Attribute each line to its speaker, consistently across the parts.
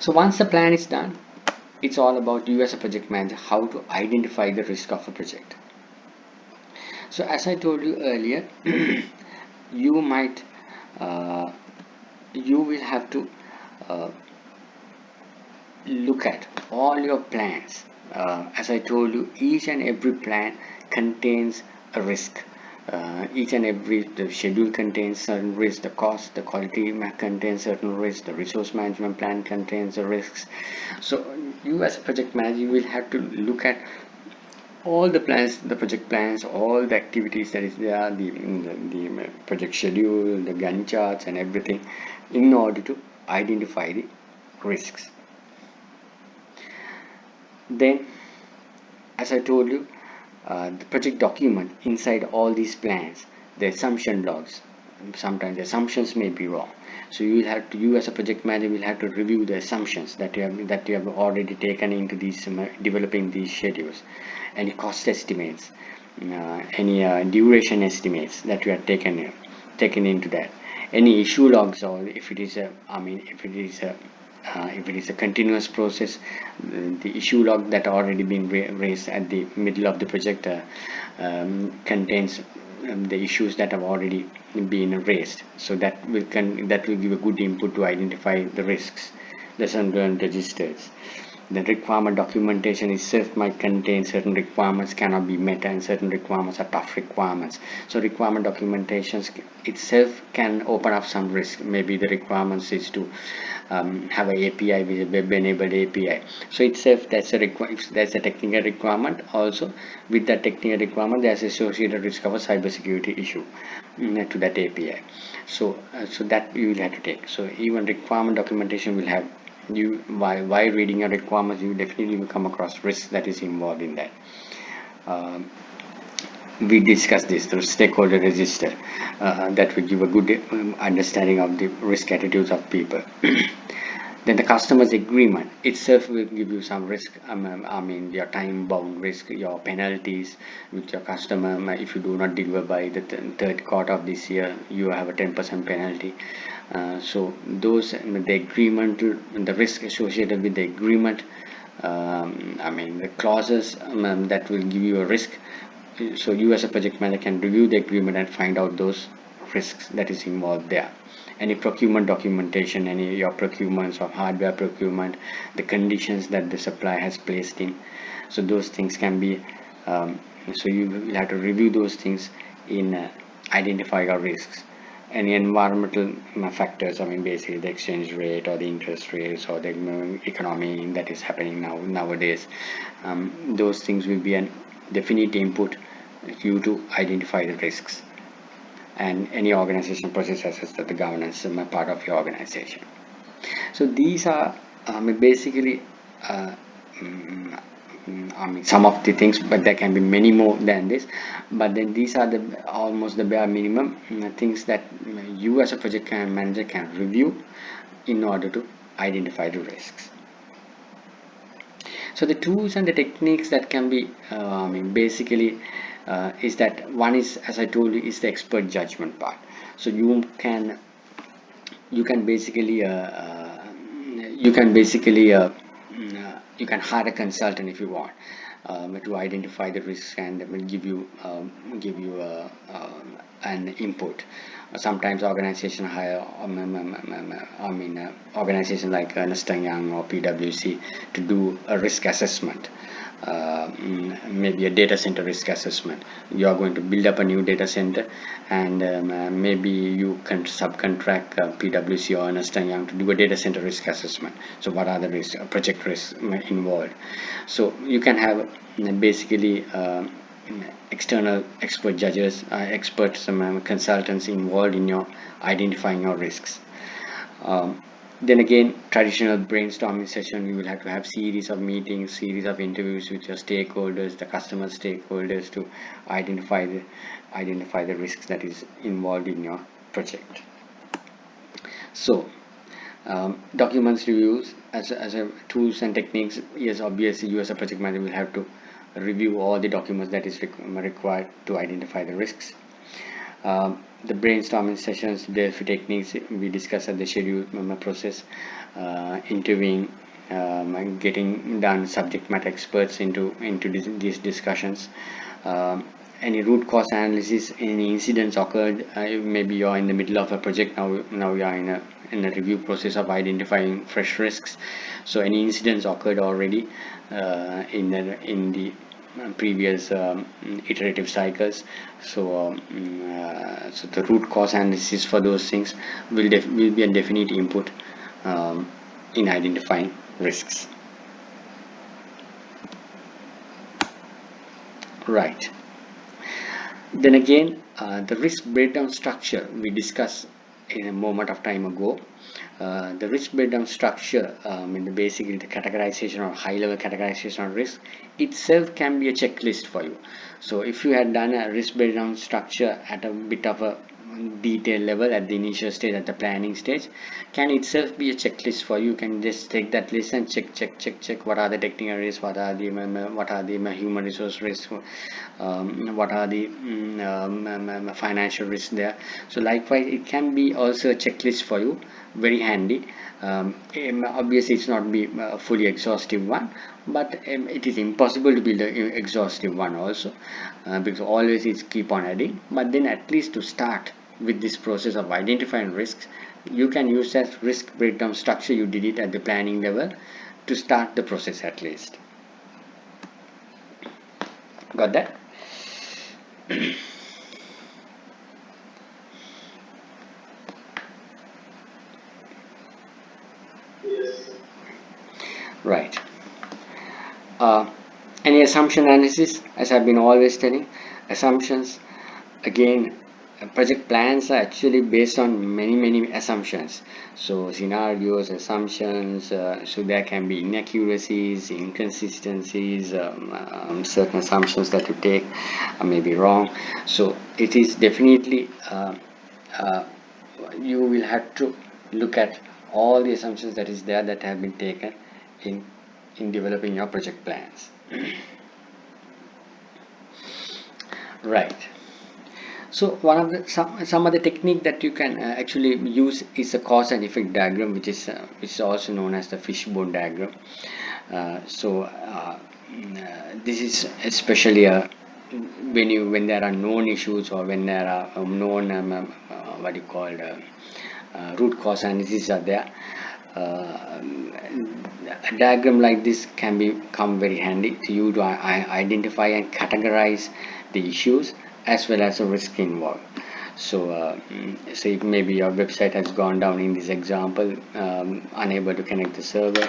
Speaker 1: So once the plan is done, it's all about you as a project manager how to identify the risk of a project. So as I told you earlier, you might you will have to uh, look at all your plans. As I told you, each and every plan contains a risk. Each and every the schedule contains certain risks, the cost, the quality contains certain risks, the resource management plan contains the risks. So you as a project manager, you will have to look at all the plans, the project plans, all the activities that is there, the project schedule, the Gantt charts and everything, in order to identify the risks. Then, as I told you, the project document inside all these plans, the assumption logs. Sometimes the assumptions may be wrong, so you will have to, you as a project manager will have to review the assumptions that you have already taken into these developing these schedules, any cost estimates, any duration estimates that you have taken into that, any issue logs, or if it is a, if it is a continuous process, the issue log that already been raised at the middle of the project contains the issues that have already been raised. So that will give a good input to identify the risks. The unknown registers. The requirement documentation itself might contain certain requirements cannot be met, and certain requirements are tough requirements. So requirement documentations itself can open up some risk. Maybe the requirements is to have an API with a web-enabled API. So itself that's a if that's a technical requirement. Also, with that technical requirement, there's associated risk of a cybersecurity issue to that API. So so that you will have to take. So even requirement documentation will have, you while reading your requirements, you definitely will come across risks that is involved in that. We discussed this, the stakeholder register, that will give a good understanding of the risk attitudes of people. Then the customer's agreement itself will give you some risk. Your time bound risk, your penalties with your customer. If you do not deliver by the third quarter of this year, you have a 10% penalty. So those, the agreement, the risk associated with the agreement, the clauses that will give you a risk. So you as a project manager can review the agreement and find out those risks that is involved there. Any procurement documentation, any your procurements of hardware procurement, the conditions that the supplier has placed in. So those things can be, so you will have to review those things in identify your risks. Any environmental factors, basically the exchange rate or the interest rates or the economy that is happening nowadays. Those things will be an definite input for you to identify the risks, and any organization processes that the governance part of your organization. So these are basically some of the things, but there can be many more than this. But then these are the almost the bare minimum things that you as a project manager can review in order to identify the risks. So the tools and the techniques that can be basically is that one is, as I told you, is the expert judgment part. So you can basically you can hire a consultant if you want to identify the risks, and will give you an input. Sometimes organization hire organization like Ernst & Young or PwC to do a risk assessment. Maybe a data center risk assessment. You are going to build up a new data center, and maybe you can subcontract PwC or Ernst & Young to do a data center risk assessment. So what are the risks, project risks involved? So you can have basically external expert judges, experts, consultants involved in your identifying your risks. Then again, traditional brainstorming session, you will have to have series of meetings, series of interviews with your stakeholders, the customer stakeholders, to identify the risks that is involved in your project. So documents reviews as a tools and techniques. Yes, obviously you as a project manager will have to review all the documents that is required to identify the risks. The brainstorming sessions, the techniques we discuss at the schedule process, interviewing, and getting done subject matter experts into these discussions. Any root cause analysis, any incidents occurred, maybe you're in the middle of a project now you are in a review process of identifying fresh risks. So any incidents occurred already in the previous iterative cycles. So the root cause analysis for those things will be a definite input in identifying risks. Right. Then again, the risk breakdown structure we discussed in a moment of time ago. The risk breakdown structure, basically the categorization or high-level categorization of risk itself can be a checklist for you. So if you had done a risk breakdown structure at a bit of a detail level at the initial stage, at the planning stage, can itself be a checklist for you. You can just take that list and check what are the technical risks, what are the human resource risks, what are the financial risks there. So likewise, it can be also a checklist for you, very handy. Obviously it's not be a fully exhaustive one, but it is impossible to build an exhaustive one also, because always it's keep on adding. But then at least to start with this process of identifying risks, you can use that risk breakdown structure you did it at the planning level to start the process at least. Got that? Right. Any assumption analysis, as I've been always telling, assumptions, again, project plans are actually based on many assumptions. So scenarios, assumptions, so there can be inaccuracies, inconsistencies, certain assumptions that you take may be wrong. So it is definitely you will have to look at all the assumptions that is there that have been taken in developing your project plans. Right. So one of the some other technique that you can actually use is a cause and effect diagram, which is also known as the fishbone diagram. This is especially when there are known issues, or when there are known what you call root cause analysis are there. A diagram like this can become very handy to you to identify and categorize the issues as well as the risk involved. So say maybe your website has gone down in this example, unable to connect the server,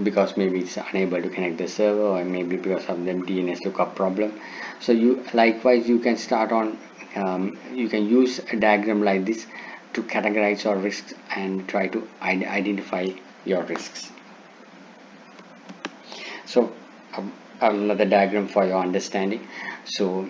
Speaker 1: because maybe it's unable to connect the server, or maybe because of the DNS lookup problem. So you can start on, you can use a diagram like this to categorize your risks and try to identify your risks. So another diagram for your understanding. So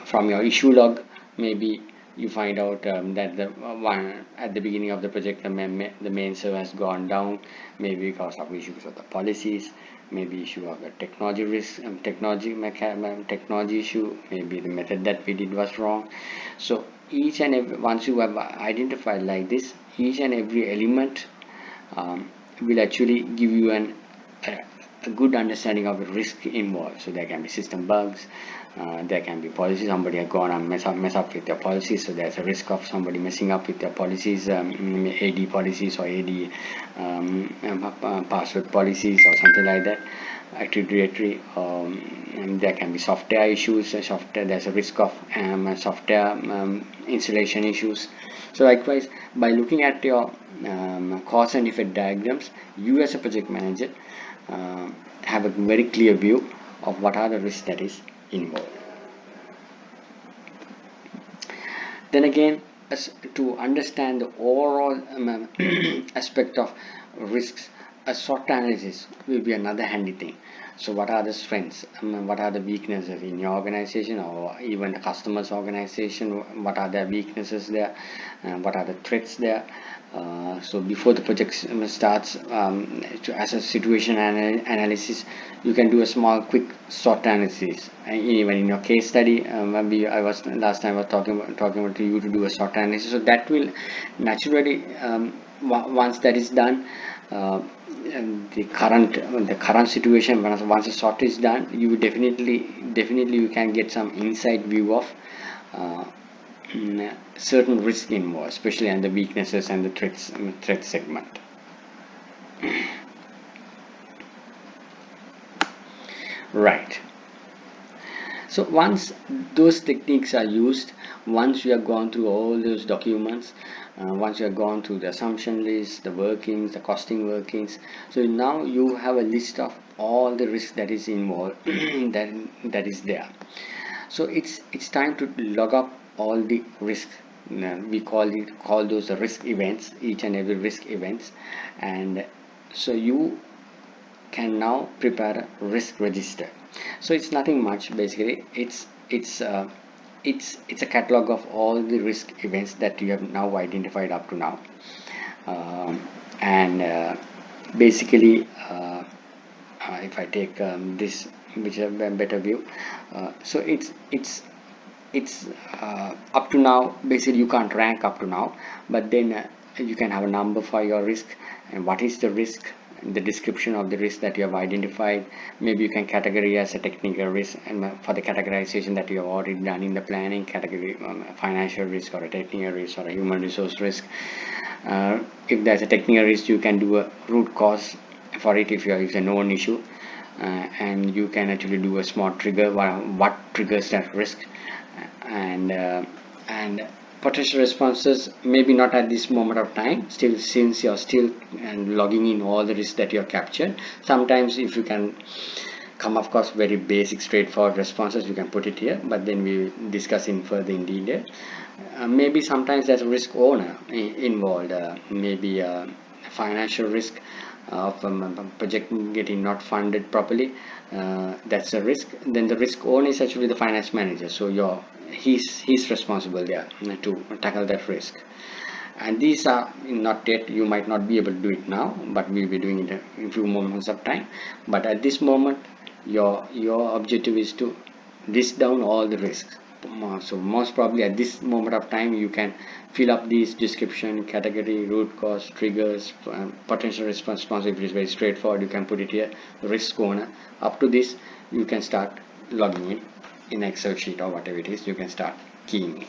Speaker 1: from your issue log, maybe you find out that the one at the beginning of the project, the main server has gone down, maybe because of issues of the policies, maybe issue of the technology risk, technology issue, maybe the method that we did was wrong. So each and every, once you have identified like this, each and every element will actually give you a good understanding of the risk involved. So there can be system bugs, there can be policies, somebody has gone and mess up with their policies, so there's a risk of somebody messing up with their policies, AD policies, or AD password policies, or something like that, Active Directory. And there can be software issues, there's a risk of software installation issues. So likewise, by looking at your cause and effect diagrams, you as a project manager have a very clear view of what are the risks that is involved. Then again, to understand the overall aspect of risks, a SWOT analysis will be another handy thing. So what are the strengths? What are the weaknesses in your organization or even the customer's organization? What are their weaknesses there? What are the threats there? So before the project starts, as a situation analysis, you can do a small quick SWOT analysis. Even in your case study, maybe I was last time I was talking about to you to do a SWOT analysis. So that will naturally, once that is done, and the current situation, once the SWOT is done, you definitely you can get some inside view of uh, certain risk involved, especially on the weaknesses and the threat segment. Right. So once those techniques are used, once you have gone through all those documents, once you have gone through the assumption list, the workings, the costing workings, so now you have a list of all the risks that is involved, that is there. So it's time to log up all the risks. We call those the risk events, each and every risk events, and so you can now prepare a risk register. So it's nothing much. Basically it's a catalog of all the risk events that you have now identified up to now. And basically if I take this, which is a better view, so it's up to now. Basically you can't rank up to now, but then you can have a number for your risk and what is the risk, the description of the risk that you have identified. Maybe you can categorize as a technical risk, and for the categorization that you have already done in the planning category, financial risk or a technical risk or a human resource risk. If there's a technical risk, you can do a root cause for it if it's a known issue, and you can actually do a small trigger, what triggers that risk, and potential responses, maybe not at this moment of time, still, since you're still and logging in all the risks that you have captured. Sometimes if you can come, of course, very basic straightforward responses, you can put it here, but then we discuss in further in detail. Maybe sometimes there's a risk owner involved, maybe a financial risk of project getting not funded properly. That's a risk. Then the risk owner is actually the finance manager, so he's responsible there to tackle that risk. And these are not yet, you might not be able to do it now, but we'll be doing it in a few moments of time. But at this moment, your objective is to list down all the risks. So most probably at this moment of time, you can fill up these description, category, root cause, triggers, potential response. If it is very straightforward, you can put it here, risk owner. Up to this, you can start logging in Excel sheet or whatever it is, you can start keying in.